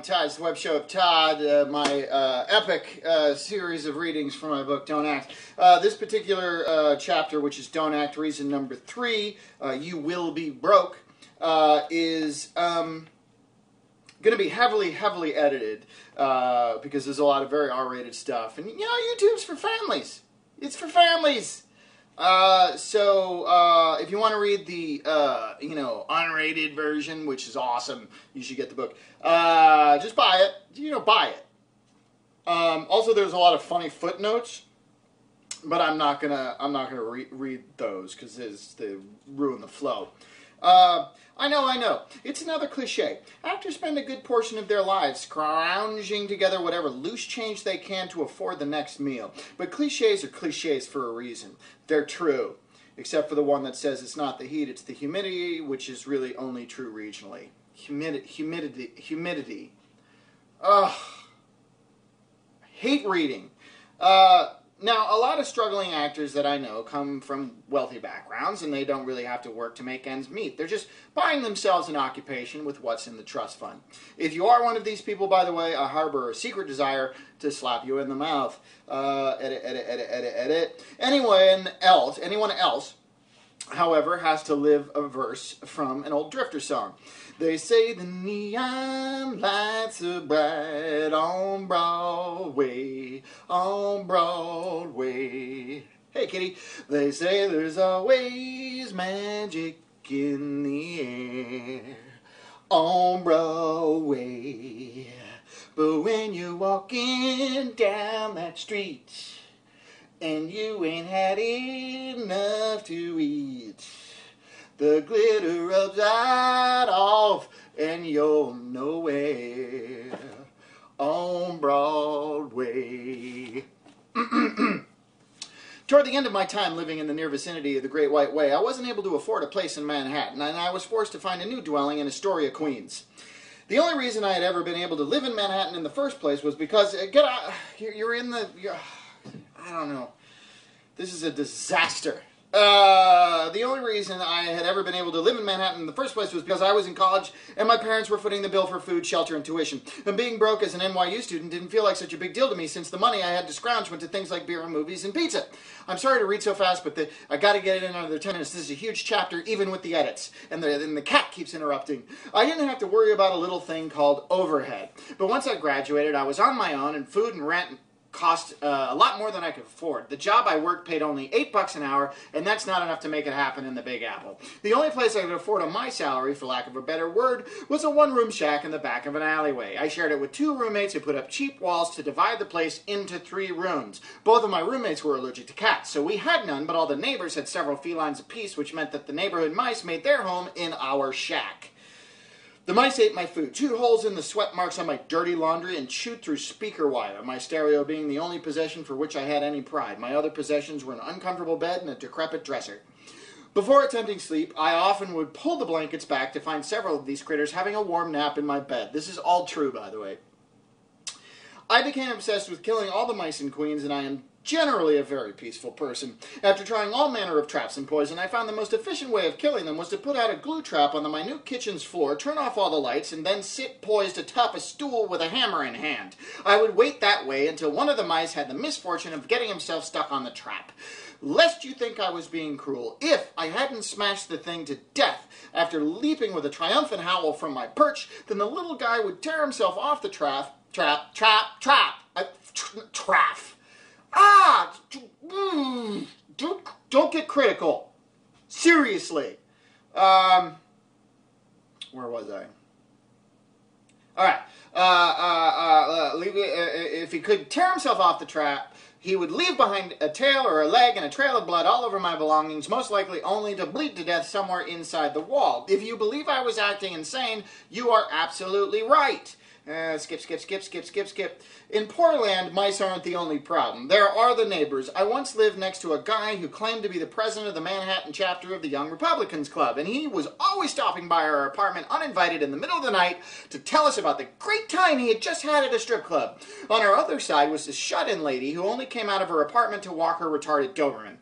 Todd, it's the web show of Todd, my epic series of readings from my book, Don't Act. This particular chapter, which is Don't Act, reason number 3, You Will Be Broke, is going to be heavily edited because there's a lot of very R-rated stuff. And, you know, YouTube's for families. It's for families. So if you want to read the, unrated version, which is awesome, you should get the book. Just buy it. Buy it. Also, there's a lot of funny footnotes, but I'm not gonna read those because they ruin the flow. I know. It's another cliche. Actors spend a good portion of their lives scrounging together whatever loose change they can to afford the next meal. But cliches are cliches for a reason. They're true. Except for the one that says it's not the heat, it's the humidity, which is really only true regionally. Humidity. Ugh. I hate reading. Now, a lot of struggling actors that I know come from wealthy backgrounds, and they don't really have to work to make ends meet. They're just buying themselves an occupation with what's in the trust fund. If you are one of these people, by the way, I harbor a secret desire to slap you in the mouth. Edit. Anyone else, however, has to live a verse from an old Drifter song. They say the neon lights are bright on Broadway, Hey, kitty. They say there's always magic in the air on Broadway. But when you're walking down that street and you ain't had enough to eat, the glitter rubs right off and you're nowhere on Broadway. Toward the end of my time living in the near vicinity of the Great White Way, I wasn't able to afford a place in Manhattan, and I was forced to find a new dwelling in Astoria, Queens. The only reason I had ever been able to live in Manhattan in the first place was because, I don't know. This is a disaster. The only reason I had ever been able to live in Manhattan in the first place was because I was in college and my parents were footing the bill for food, shelter, and tuition. And being broke as an NYU student didn't feel like such a big deal to me since the money I had to scrounge went to things like beer and movies and pizza. I'm sorry to read so fast, but I got to get it in under 10 minutes. This is a huge chapter, even with the edits. And the cat keeps interrupting. I didn't have to worry about a little thing called overhead. But once I graduated, I was on my own, and food and rent cost a lot more than I could afford. The job I worked paid only $8 an hour, and that's not enough to make it happen in the Big Apple. The only place I could afford on my salary, for lack of a better word, was a one-room shack in the back of an alleyway. I shared it with 2 roommates who put up cheap walls to divide the place into 3 rooms. Both of my roommates were allergic to cats, so we had none, but all the neighbors had several felines apiece, which meant that the neighborhood mice made their home in our shack. The mice ate my food, chewed holes in the sweat marks on my dirty laundry, and chewed through speaker wire, my stereo being the only possession for which I had any pride. My other possessions were an uncomfortable bed and a decrepit dresser. Before attempting sleep, I often would pull the blankets back to find several of these critters having a warm nap in my bed. This is all true, by the way. I became obsessed with killing all the mice in Queens, and I am generally a very peaceful person. After trying all manner of traps and poison, I found the most efficient way of killing them was to put out a glue trap on the minute kitchen's floor, turn off all the lights, and then sit poised atop a stool with a hammer in hand. I would wait that way until one of the mice had the misfortune of getting himself stuck on the trap. Lest you think I was being cruel, if I hadn't smashed the thing to death after leaping with a triumphant howl from my perch, then the little guy would tear himself off the trap. Don't get critical. Seriously. Where was I? All right. If he could tear himself off the trap, he would leave behind a tail or a leg and a trail of blood all over my belongings, most likely only to bleed to death somewhere inside the wall. If you believe I was acting insane, you are absolutely right. Skip. In Portland, mice aren't the only problem. There are the neighbors. I once lived next to a guy who claimed to be the president of the Manhattan chapter of the Young Republicans Club, and he was always stopping by our apartment uninvited in the middle of the night to tell us about the great time he had just had at a strip club. On our other side was this shut-in lady who only came out of her apartment to walk her retarded Doberman.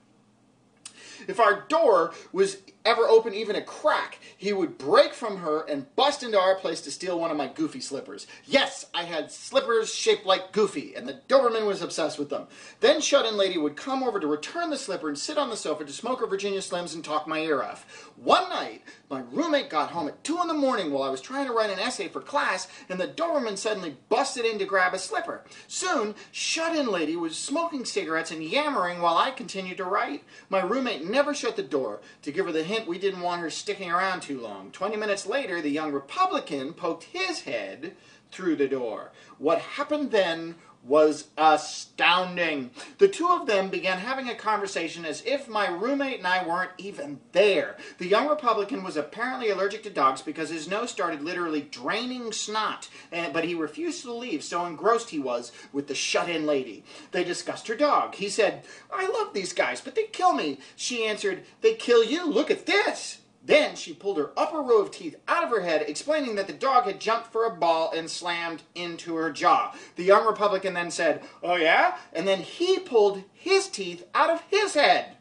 If our door was ever open even a crack, he would break from her and bust into our place to steal one of my Goofy slippers. Yes, I had slippers shaped like Goofy, and the Doberman was obsessed with them. Then shut-in lady would come over to return the slipper and sit on the sofa to smoke her Virginia Slims and talk my ear off. One night, my roommate got home at 2 in the morning while I was trying to write an essay for class, and the Doberman suddenly busted in to grab a slipper. Soon, shut-in lady was smoking cigarettes and yammering while I continued to write. My roommate never shut the door to give her the hint we didn't want her sticking around too long. 20 minutes later, the young Republican poked his head through the door. What happened then was astounding. The two of them began having a conversation as if my roommate and I weren't even there. The young Republican was apparently allergic to dogs because his nose started literally draining snot, but he refused to leave, so engrossed he was with the shut-in lady. They discussed her dog. He said, "I love these guys, but they kill me." She answered, "They kill you? Look at this." Then she pulled her upper row of teeth out of her head, explaining that the dog had jumped for a ball and slammed into her jaw. The young Republican then said, "Oh yeah?" And then he pulled his teeth out of his head.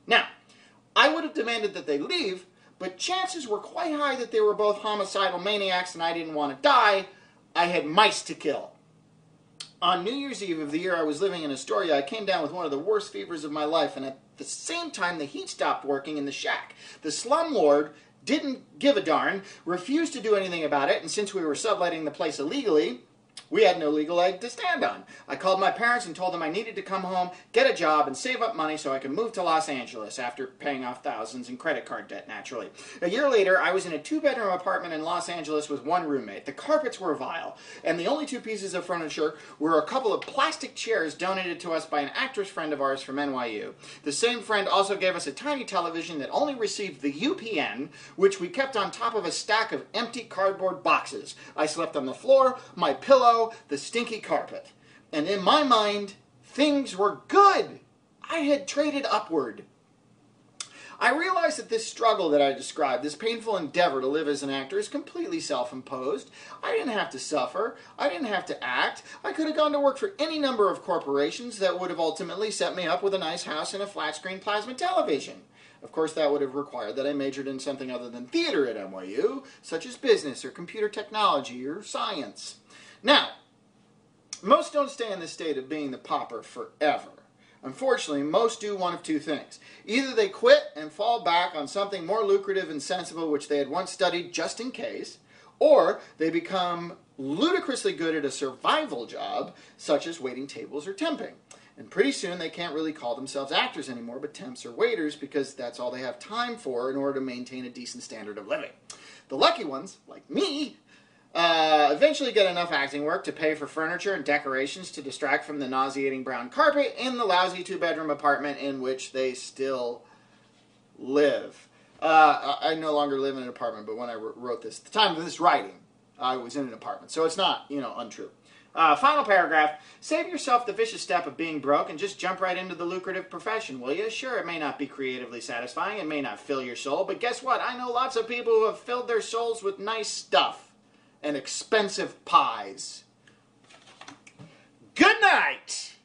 Now, I would have demanded that they leave, but chances were quite high that they were both homicidal maniacs and I didn't want to die. I had mice to kill. On New Year's Eve of the year I was living in Astoria, I came down with one of the worst fevers of my life, and at the same time the heat stopped working in the shack. The slumlord didn't give a darn, refused to do anything about it, and since we were subletting the place illegally, we had no legal leg to stand on. I called my parents and told them I needed to come home, get a job, and save up money so I could move to Los Angeles after paying off thousands in credit card debt, naturally. A year later, I was in a 2-bedroom apartment in Los Angeles with one roommate. The carpets were vile, and the only 2 pieces of furniture were a couple of plastic chairs donated to us by an actress friend of ours from NYU. The same friend also gave us a tiny television that only received the UPN, which we kept on top of a stack of empty cardboard boxes. I slept on the floor, my pillow, the stinky carpet. And in my mind, things were good. I had traded upward. I realized that this struggle that I described, this painful endeavor to live as an actor, is completely self-imposed. I didn't have to suffer. I didn't have to act. I could have gone to work for any number of corporations that would have ultimately set me up with a nice house and a flat-screen plasma television. Of course, that would have required that I majored in something other than theater at NYU, such as business or computer technology or science. Now, most don't stay in this state of being the pauper forever. Unfortunately, most do one of 2 things. Either they quit and fall back on something more lucrative and sensible which they had once studied just in case, or they become ludicrously good at a survival job, such as waiting tables or temping. And pretty soon they can't really call themselves actors anymore, but temps or waiters, because that's all they have time for in order to maintain a decent standard of living. The lucky ones, like me, eventually get enough acting work to pay for furniture and decorations to distract from the nauseating brown carpet in the lousy 2-bedroom apartment in which they still live. I no longer live in an apartment, but when I wrote this, at the time of this writing, I was in an apartment. So it's not, untrue. Final paragraph. Save yourself the vicious step of being broke and just jump right into the lucrative profession, will you? Sure, it may not be creatively satisfying, it may not fill your soul, but guess what? I know lots of people who have filled their souls with nice stuff and expensive pies. Good night!